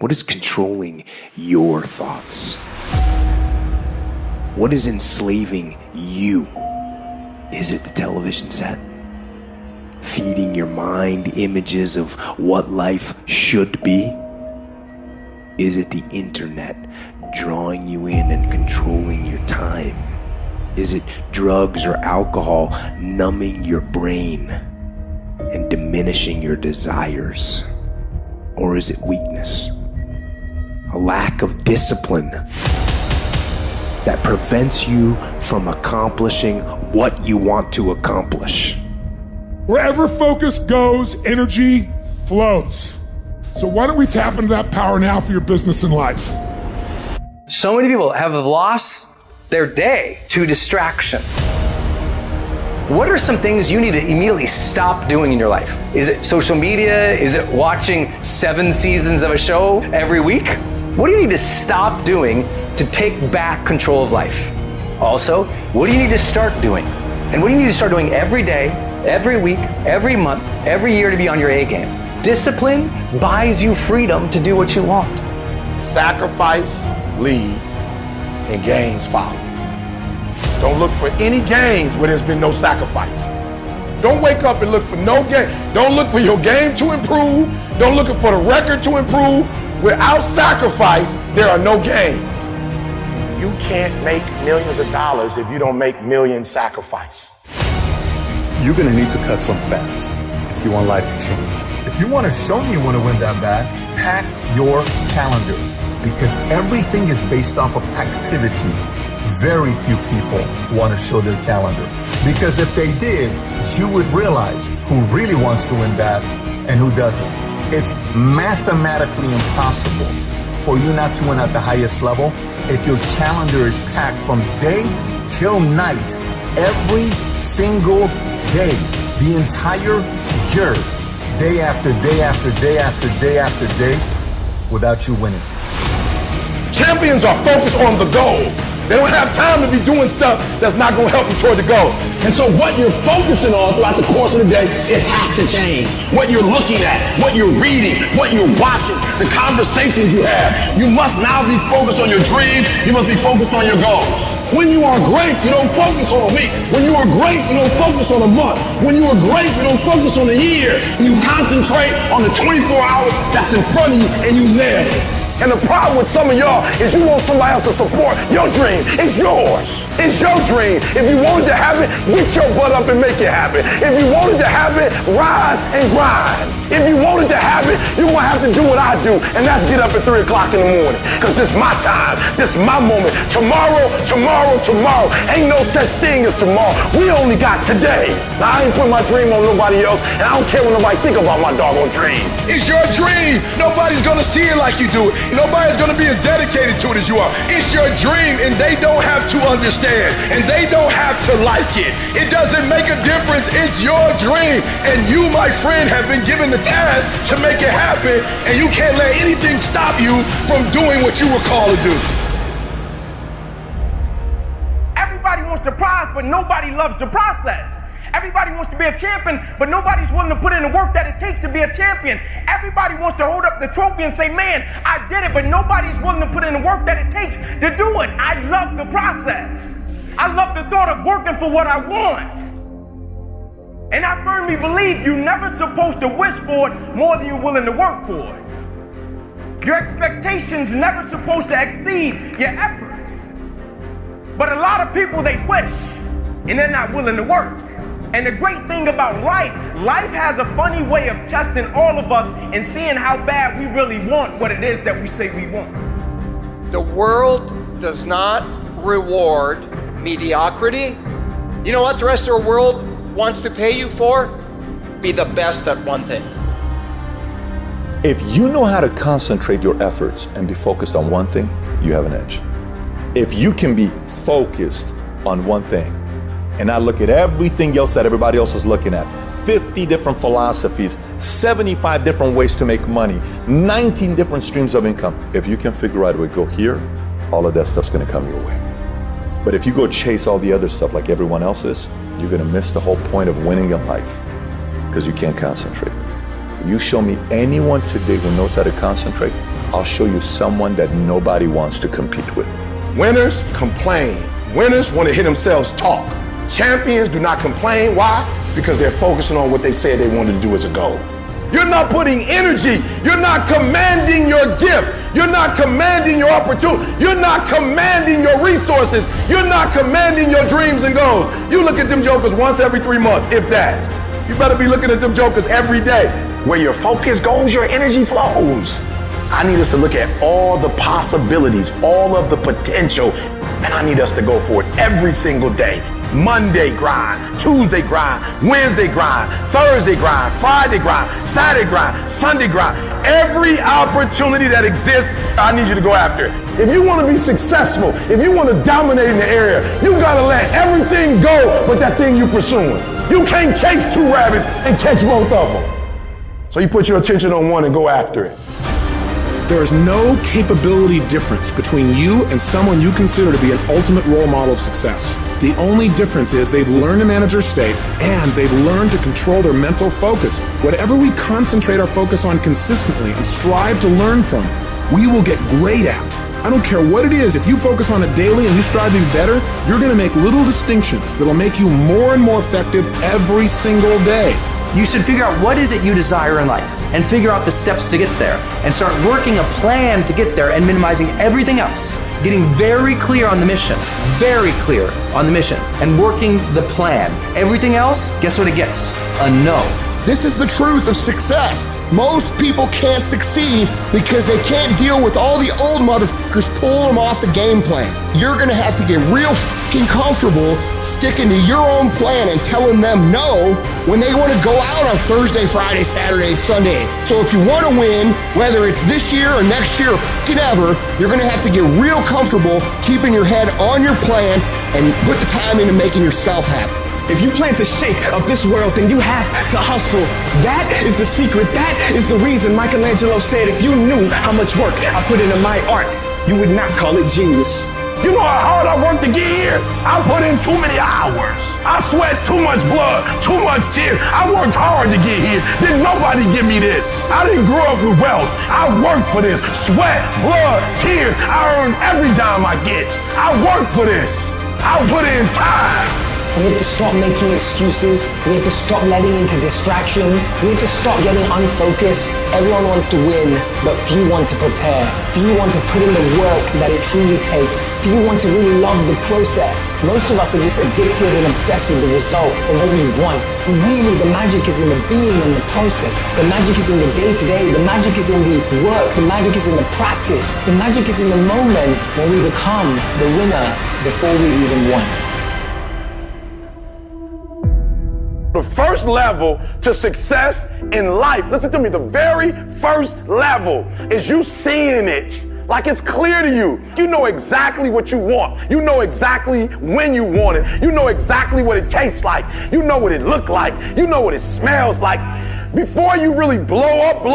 What is controlling your thoughts? What is enslaving you? Is it the television set? Feeding your mind images of what life should be? Is it the internet drawing you in and controlling your time? Is it drugs or alcohol numbing your brain and diminishing your desires? Or is it weakness? A lack of discipline that prevents you from accomplishing what you want to accomplish. Wherever focus goes, energy flows. So why don't we tap into that power now for your business and life? So many people have lost their day to distraction. What are some things you need to immediately stop doing in your life? Is it social media? Is it watching 7 seasons of a show every week? What do you need to stop doing to take back control of life? Also, what do you need to start doing? And what do you need to start doing every day, every week, every month, every year to be on your A game? Discipline buys you freedom to do what you want. Sacrifice leads and gains follow. Don't look for any gains where there's been no sacrifice. Don't wake up and look for no gain. Don't look for your game to improve. Don't look for the record to improve. Without sacrifice, there are no gains. You can't make millions of dollars if you don't make millions sacrifice. You're gonna need to cut some fat if you want life to change. If you want to show me you want to win that bad, pack your calendar, because everything is based off of activity. Very few people want to show their calendar, because if they did, you would realize who really wants to win bad and who doesn't. It's mathematically impossible for you not to win at the highest level if your calendar is packed from day till night, every single day, the entire year, day after day after day after day after day, without you winning. Champions are focused on the goal. They don't have time to be doing stuff that's not going to help you toward the goal. And so what you're focusing on throughout the course of the day, it has to change. What you're looking at, what you're reading, what you're watching, the conversations you have. You must now be focused on your dream. You must be focused on your goals. When you are great, you don't focus on a week. When you are great, you don't focus on a month. When you are great, you don't focus on a year. You concentrate on the 24 hours that's in front of you and you nail it. And the problem with some of y'all is you want somebody else to support your dream. It's yours. It's your dream. If you wanted to have it, get your butt up and make it happen. If you wanted to have it, rise and grind. If you wanted to have it, you're going to have to do what I do, and that's get up at 3 o'clock in the morning. Because this is my time. This is my moment. Tomorrow. Ain't no such thing as tomorrow. We only got today. Now, I ain't put my dream on nobody else, and I don't care what nobody think about my doggone dream. It's your dream. Nobody's going to see it like you do it. Nobody's going to be as dedicated to it as you are. It's your dream, and they don't have to understand, and they don't have to like it. It doesn't make a difference. It's your dream, and you, my friend, have been given the task to make it happen, and you can't let anything stop you from doing what you were called to do. Everybody wants to prize, but nobody loves the process. Everybody wants to be a champion, but nobody's willing to put in the work that it takes to be a champion. Everybody wants to hold up the trophy and say, man, I did it, but nobody's willing to put in the work that it takes to do it. I love the process. I love the thought of working for what I want. And I firmly believe you're never supposed to wish for it more than you're willing to work for it. Your expectations never supposed to exceed your effort. But a lot of people, they wish, and they're not willing to work. And the great thing about life has a funny way of testing all of us and seeing how bad we really want what it is that we say we want. The world does not reward mediocrity. You know what the rest of the world wants to pay you for? Be the best at one thing. If you know how to concentrate your efforts and be focused on one thing, you have an edge. If you can be focused on one thing and not look at everything else that everybody else is looking at, 50 different philosophies, 75 different ways to make money, 19 different streams of income. If you can figure out a way to go here, all of that stuff's gonna come your way. But if you go chase all the other stuff like everyone else is, you're gonna miss the whole point of winning in life because you can't concentrate. You show me anyone today who knows how to concentrate, I'll show you someone that nobody wants to compete with. Winners complain. Winners want to hear themselves talk. Champions do not complain. Why? Because they're focusing on what they said they wanted to do as a goal. You're not putting energy. You're not commanding your gift. You're not commanding your opportunity. You're not commanding your resources. You're not commanding your dreams and goals. You look at them jokers once every 3 months, if that. You better be looking at them jokers every day. Where your focus goes, your energy flows. I need us to look at all the possibilities, all of the potential, and I need us to go for it every single day. Monday grind, Tuesday grind, Wednesday grind, Thursday grind, Friday grind, Saturday grind, Sunday grind. Every opportunity that exists, I need you to go after it. If you want to be successful, if you want to dominate in the area, you got to let everything go but that thing you're pursuing. You can't chase 2 rabbits and catch both of them. So you put your attention on one and go after it. There is no capability difference between you and someone you consider to be an ultimate role model of success. The only difference is they've learned to manage their state and they've learned to control their mental focus. Whatever we concentrate our focus on consistently and strive to learn from, we will get great at. I don't care what it is, if you focus on it daily and you strive to be better, you're going to make little distinctions that'll make you more and more effective every single day. You should figure out what is it you desire in life and figure out the steps to get there and start working a plan to get there and minimizing everything else. Getting very clear on the mission, and working the plan. Everything else, guess what it gets? A no. This is the truth of success. Most people can't succeed because they can't deal with all the old motherfuckers pulling them off the game plan. You're gonna have to get real fucking comfortable sticking to your own plan and telling them no when they wanna go out on Thursday, Friday, Saturday, Sunday. So if you wanna win, whether it's this year or next year or fucking ever, you're gonna have to get real comfortable keeping your head on your plan and put the time into making yourself happy. If you plan to shake up this world, then you have to hustle. That is the secret. That is the reason Michelangelo said, if you knew how much work I put into my art, you would not call it genius. You know how hard I worked to get here? I put in too many hours. I sweat too much blood, too much tears. I worked hard to get here. Didn't nobody give me this. I didn't grow up with wealth. I worked for this. Sweat, blood, tears. I earned every dime I get. I worked for this. I put in time. We have to stop making excuses. We have to stop letting into distractions. We have to stop getting unfocused. Everyone wants to win, but few want to prepare. Few want to put in the work that it truly takes. Few want to really love the process. Most of us are just addicted and obsessed with the result and what we want. But really, the magic is in the being and the process. The magic is in the day-to-day. The magic is in the work. The magic is in the practice. The magic is in the moment when we become the winner before we even won. The first level to success in life, listen to me, the very first level is you seeing it like it's clear to you. You know exactly what you want. You know exactly when you want it. You know exactly what it tastes like. You know what it looks like. You know what it smells like. Before you really blow up,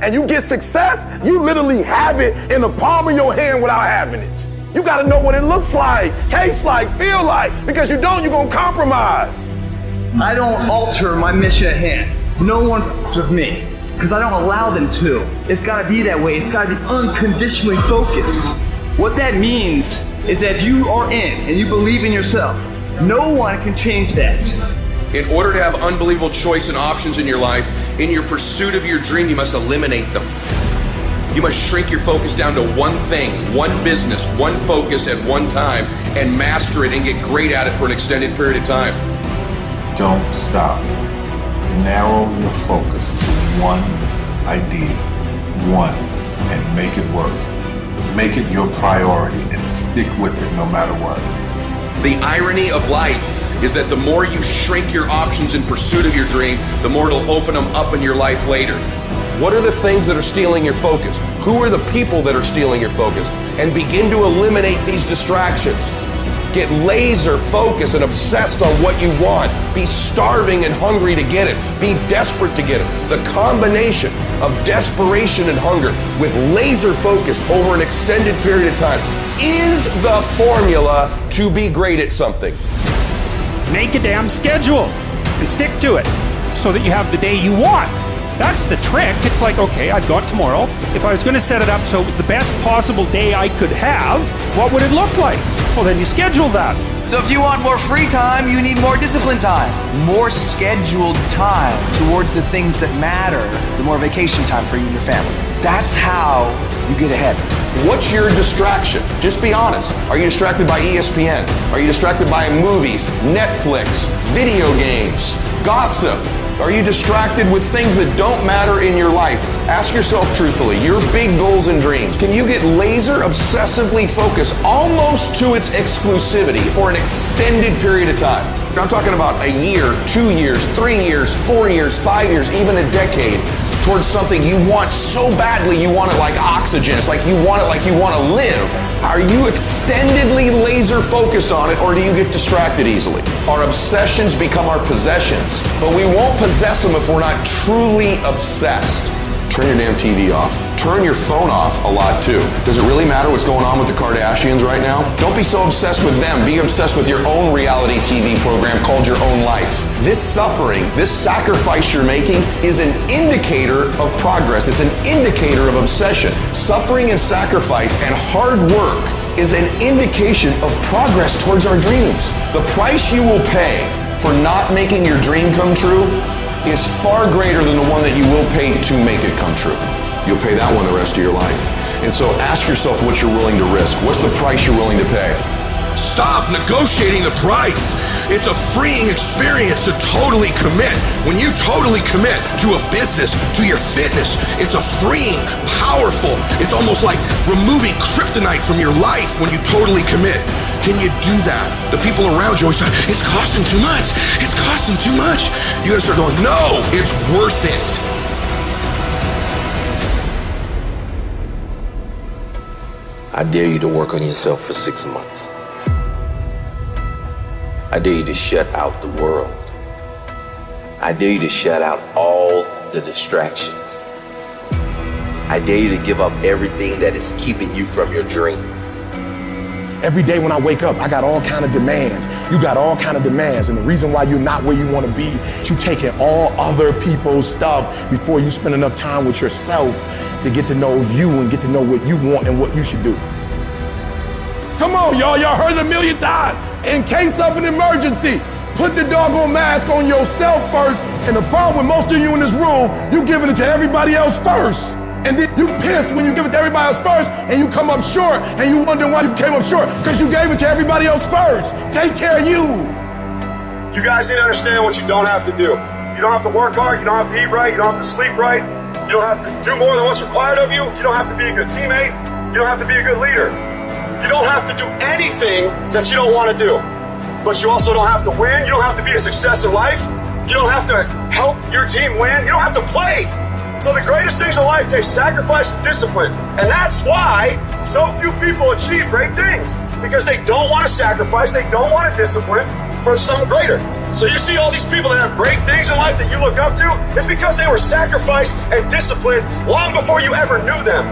and you get success, you literally have it in the palm of your hand without having it. You gotta know what it looks like, tastes like, feel like, because you don't, you're gonna compromise. I don't alter my mission at hand. No one f***s with me, because I don't allow them to. It's gotta be that way. It's gotta be unconditionally focused. What that means is that if you are in and you believe in yourself, no one can change that. In order to have unbelievable choice and options in your life, in your pursuit of your dream, you must eliminate them. You must shrink your focus down to one thing, one business, one focus at one time, and master it and get great at it for an extended period of time. Don't stop. Narrow your focus to one idea, and make it work. Make it your priority and stick with it no matter what. The irony of life is that the more you shrink your options in pursuit of your dream, the more it'll open them up in your life later. What are the things that are stealing your focus? Who are the people that are stealing your focus? And begin to eliminate these distractions. Get laser focused and obsessed on what you want. Be starving and hungry to get it. Be desperate to get it. The combination of desperation and hunger with laser focus over an extended period of time is the formula to be great at something. Make a damn schedule and stick to it so that you have the day you want That's the trick. It's like, okay, I've got tomorrow. If I was going to set it up so it was the best possible day I could have, what would it look like? Well, then you schedule that. So if you want more free time, you need more disciplined time. More scheduled time towards the things that matter. The more vacation time for you and your family. That's how you get ahead. What's your distraction? Just be honest. Are you distracted by ESPN? Are you distracted by movies, Netflix, video games, gossip? Are you distracted with things that don't matter in your life? Ask yourself truthfully, your big goals and dreams. Can you get laser obsessively focused almost to its exclusivity for an extended period of time? I'm talking about a year, 2 years, 3 years, 4 years, 5 years, even a decade towards something you want so badly you want it like oxygen. It's like you want it like you want to live. Are you extendedly laser focused on it, or do you get distracted easily? Our obsessions become our possessions, but we won't possess them if we're not truly obsessed. Turn your damn TV off. Turn your phone off a lot too. Does it really matter what's going on with the Kardashians right now? Don't be so obsessed with them. Be obsessed with your own reality TV program called Your Own Life. This suffering, this sacrifice you're making is an indicator of progress. It's an indicator of obsession. Suffering and sacrifice and hard work is an indication of progress towards our dreams. The price you will pay for not making your dream come true is far greater than the one that you will pay to make it come true. You'll pay that one the rest of your life. And so ask yourself what you're willing to risk. What's the price you're willing to pay? Stop negotiating the price. It's a freeing experience to totally commit. When you totally commit to a business, to your fitness, it's a freeing, powerful, it's almost like removing kryptonite from your life when you totally commit. Can you do that? The people around you always say, it's costing too much. It's costing too much. You gotta start going, no, it's worth it. I dare you to work on yourself for 6 months. I dare you to shut out the world. I dare you to shut out all the distractions. I dare you to give up everything that is keeping you from your dream. Every day when I wake up, I got all kind of demands. You got all kind of demands. And the reason why you're not where you want to be, you taking all other people's stuff before you spend enough time with yourself to get to know you and get to know what you want and what you should do. Come on, y'all. Y'all heard it a million times. In case of an emergency, put the doggone mask on yourself first. And the problem with most of you in this room, you giving it to everybody else first. And then you pissed when you give it to everybody else first and you come up short and you wonder why you came up short because you gave it to everybody else first. Take care of you. You guys need to understand what you don't have to do. You don't have to work hard. You don't have to eat right. You don't have to sleep right. You don't have to do more than what's required of you. You don't have to be a good teammate. You don't have to be a good leader. You don't have to do anything that you don't want to do. But you also don't have to win. You don't have to be a success in life. You don't have to help your team win. You don't have to play. So the greatest things in life take sacrifice and discipline. And that's why so few people achieve great things. Because they don't want to sacrifice, they don't want to discipline for something greater. So you see all these people that have great things in life that you look up to, it's because they were sacrificed and disciplined long before you ever knew them.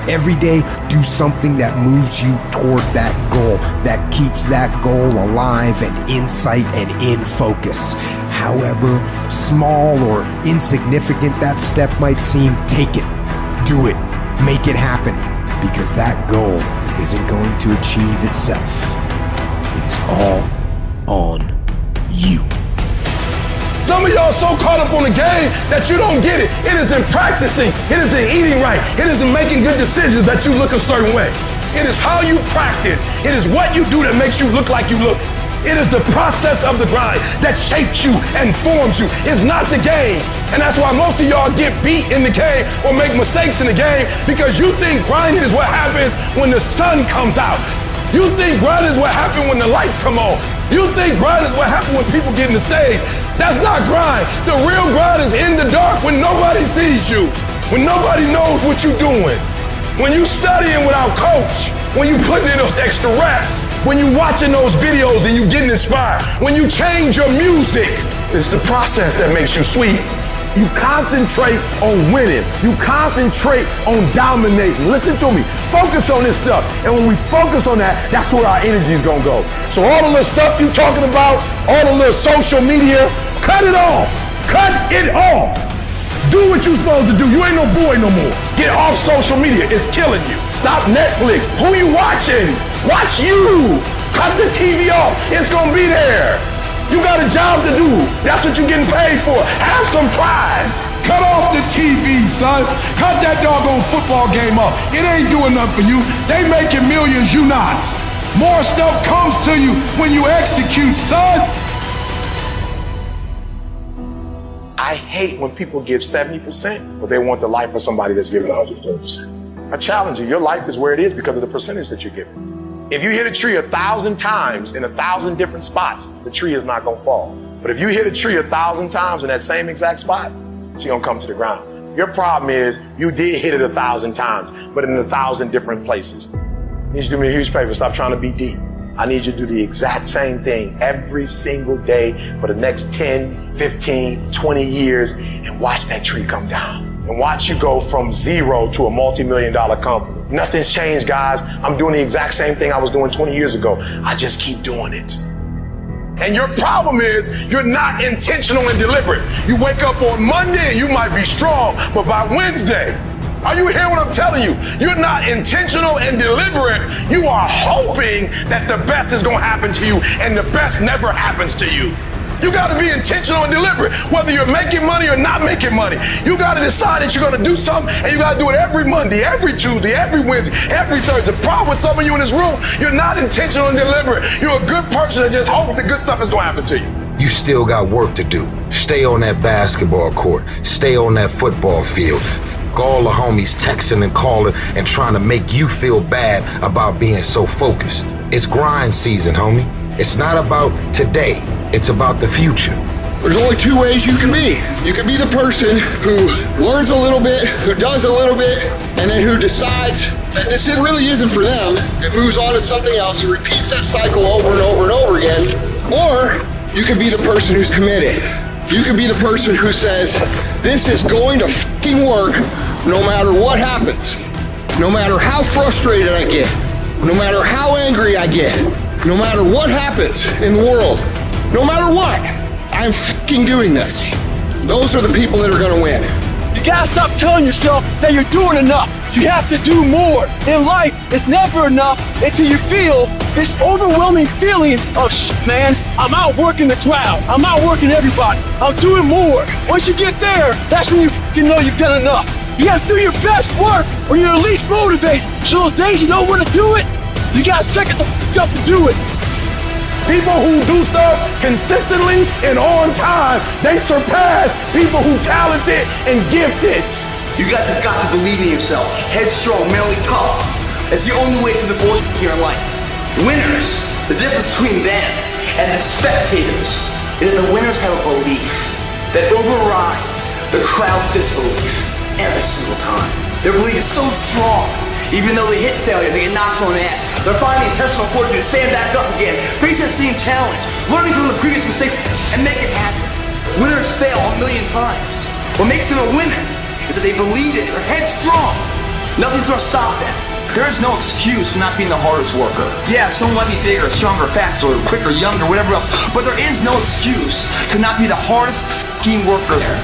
Every day, do something that moves you toward that goal, that keeps that goal alive and in sight and in focus. However small or insignificant that step might seem, take it, do it, make it happen, because that goal isn't going to achieve itself. It is all on you. Some of y'all so caught up on the game that you don't get it. It is in practicing. It is in eating right. It is in making good decisions that you look a certain way. It is how you practice. It is what you do that makes you look like you look. It is the process of the grind that shapes you and forms you. It's not the game. And that's why most of y'all get beat in the game or make mistakes in the game, because you think grinding is what happens when the sun comes out. You think grinding is what happens when the lights come on. You think grind is what happens when people get in the stage. That's not grind. The real grind is in the dark when nobody sees you, when nobody knows what you're doing, when you studying without coach, when you putting in those extra reps, when you watching those videos and you getting inspired, when you change your music. It's the process that makes you sweet. You concentrate on winning. You concentrate on dominating. Listen to me. Focus on this stuff. And when we focus on that, that's where our energy is going to go. So all the little stuff you talking about, all the little social media, cut it off. Cut it off. Do what you're supposed to do. You ain't no boy no more. Get off social media. It's killing you. Stop Netflix. Who you watching? Watch you. Cut the TV off. It's going to be there. You got a job to do. That's what you're getting paid for. Have some pride. Cut off the TV, son. Cut that doggone football game off. It ain't doing nothing for you. They making millions, you not. More stuff comes to you when you execute, son. I hate when people give 70%, but they want the life of somebody that's giving 120%. I challenge you, your life is where it is because of the percentage that you're giving. If you hit a tree 1,000 times in 1,000 different spots, the tree is not gonna fall. But if you hit a tree 1,000 times in that same exact spot, she's gonna come to the ground. Your problem is you did hit it 1,000 times, but in 1,000 different places. I need you to do me a huge favor, stop trying to be deep. I need you to do the exact same thing every single day for the next 10, 15, 20 years and watch that tree come down. And watch you go from zero to a multi-million-dollar company. Nothing's changed, guys. I'm doing the exact same thing I was doing 20 years ago. I just keep doing it. And your problem is you're not intentional and deliberate. You wake up on Monday and you might be strong, but by Wednesday, are you hearing what I'm telling you? You're not intentional and deliberate. You are hoping that the best is going to happen to you, and the best never happens to you. You got to be intentional and deliberate, whether you're making money or not making money. You got to decide that you're going to do something, and you got to do it every Monday, every Tuesday, every Wednesday, every Thursday. The problem with some of you in this room, you're not intentional and deliberate. You're a good person that just hopes the good stuff is going to happen to you. You still got work to do. Stay on that basketball court. Stay on that football field. All the homies texting and calling and trying to make you feel bad about being so focused. It's grind season, homie. It's not about today. It's about the future. There's only two ways you can be. You can be the person who learns a little bit, who does a little bit, and then who decides that this really isn't for them and moves on to something else and repeats that cycle over and over and over again. Or you can be the person who's committed. You can be the person who says, this is going to fucking work no matter what happens. No matter how frustrated I get. No matter how angry I get. No matter what happens in the world. No matter what, I'm fucking doing this. Those are the people that are gonna win. You gotta stop telling yourself that you're doing enough. You have to do more. In life, it's never enough until you feel this overwhelming feeling of man, I'm outworking the crowd. I'm outworking everybody. I'm doing more. Once you get there, that's when you know you've done enough. You gotta do your best work when you're least motivated. So those days you don't want to do it, you gotta suck it the up and do it. People who do stuff consistently and on time, they surpass people who talented and gifted. You guys have got to believe in yourself. Headstrong, mentally tough. That's the only way through the bullshit here in life. Winners, the difference between them and the spectators is that the winners have a belief that overrides the crowd's disbelief every single time. Their belief is so strong, even though they hit failure, they get knocked on the ass. They're finding intestinal fortitude to stand back up again, face that same challenge, learning from the previous mistakes, and make it happen. Winners fail a million times. What makes them a winner is that they believe it, they're headstrong. Nothing's gonna stop them. There is no excuse for not being the hardest worker. Yeah, someone might be bigger, stronger, faster, quicker, younger, whatever else, but there is no excuse to not be the hardest f***ing worker there.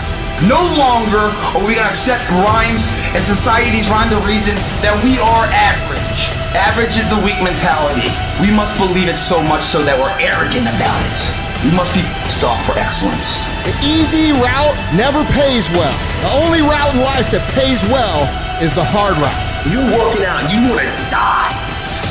No longer are we gonna accept rhymes and society's rhyme to reason that we are average. Average is a weak mentality. We must believe it so much so that we're arrogant about it. We must be pissed off for excellence. The easy route never pays well. The only route in life that pays well is the hard route. You're working out, you want to die.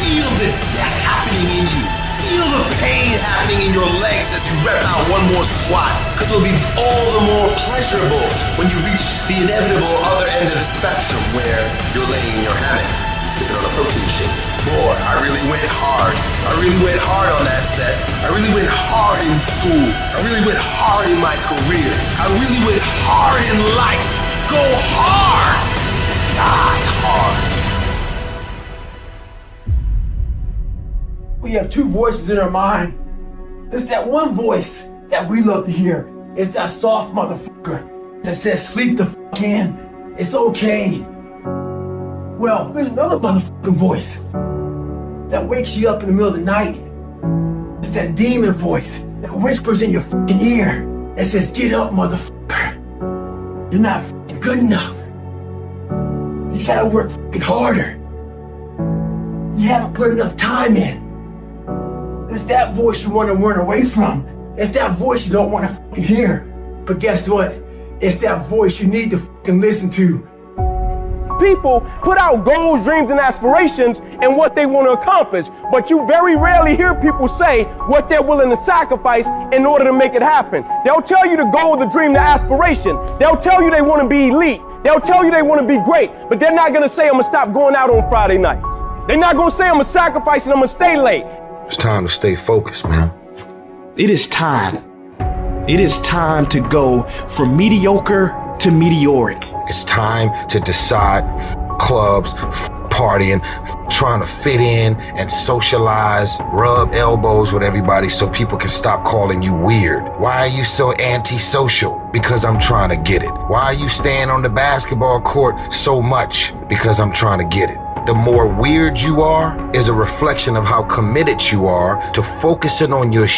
Feel the death happening in you. Feel the pain happening in your legs as you rep out one more squat. Because it'll be all the more pleasurable when you reach the inevitable other end of the spectrum where you're laying in your hammock, sipping on a protein shake. Boy, I really went hard. I really went hard on that set. I really went hard in school. I really went hard in my career. I really went hard in life. Go hard. Die hard. We have two voices in our mind. There's that one voice that we love to hear. It's that soft motherfucker that says, sleep the fuck in. It's okay. Well, there's another motherfucking voice that wakes you up in the middle of the night. It's that demon voice that whispers in your fucking ear and says, get up, motherfucker. You're not fucking good enough. You gotta work fucking harder. You haven't put enough time in. It's that voice you want to run away from. It's that voice you don't want to fucking hear. But guess what? It's that voice you need to fucking listen to. People put out goals, dreams, and aspirations and what they want to accomplish, but you very rarely hear people say what they're willing to sacrifice in order to make it happen. They'll tell you the goal, the dream, the aspiration. They'll tell you they want to be elite. They'll tell you they want to be great, but they're not going to say, I'm going to stop going out on Friday nights. They're not going to say, I'm going to sacrifice and I'm going to stay late. It's time to stay focused, man. It is time. It is time to go from mediocre to meteoric. It's time to decide clubs, partying, trying to fit in and socialize, rub elbows with everybody so people can stop calling you weird. Why are you so antisocial? Because I'm trying to get it. Why are you staying on the basketball court so much? Because I'm trying to get it. The more weird you are is a reflection of how committed you are to focusing on your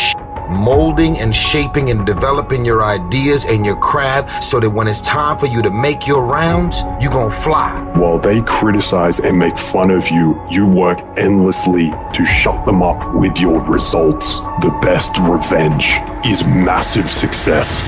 molding and shaping and developing your ideas and your craft so that when it's time for you to make your rounds, you gonna fly. While they criticize and make fun of you, you work endlessly to shut them up with your results. The best revenge is massive success.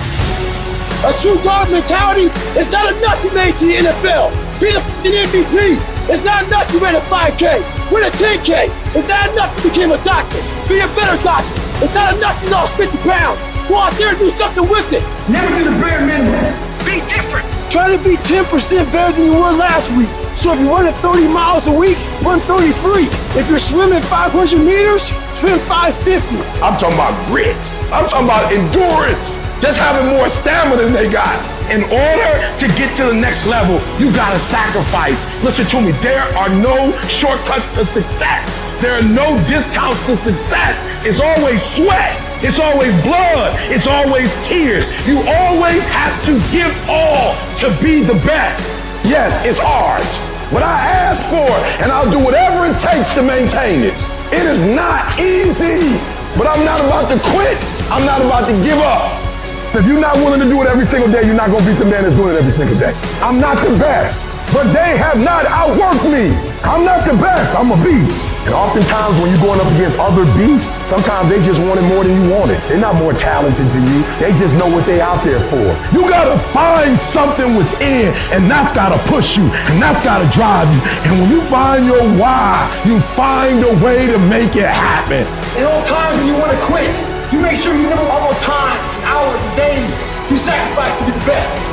A true dog mentality is not enough you made to the NFL. Be the fucking MVP. It's not enough you ran a 5K. Win a 10K. It's not enough you became a doctor. Be a better doctor. It's not enough you lost 50 pounds. Go out there and do something with it. Never do the bare minimum. Be different. Try to be 10% better than you were last week. So if you run 30 miles a week, run 33. If you're swimming 500 meters, swim 550. I'm talking about grit. I'm talking about endurance. Just having more stamina than they got. In order to get to the next level, you gotta sacrifice. Listen to me, there are no shortcuts to success. There are no discounts to success. It's always sweat. It's always blood. It's always tears. You always have to give all to be the best. Yes, it's hard, but I ask for it, and I'll do whatever it takes to maintain it. It is not easy, but I'm not about to quit. I'm not about to give up. If you're not willing to do it every single day, you're not gonna beat the man that's doing it every single day. I'm not the best, but they have not outworked me. I'm not the best, I'm a beast. And oftentimes when you're going up against other beasts, sometimes they just want it more than you want it. They're not more talented than you, they just know what they're out there for. You gotta find something within, and that's gotta push you, and that's gotta drive you. And when you find your why, you find a way to make it happen. In all times when you want to quit, you make sure you remember all those times, hours, and days you sacrificed to be the best.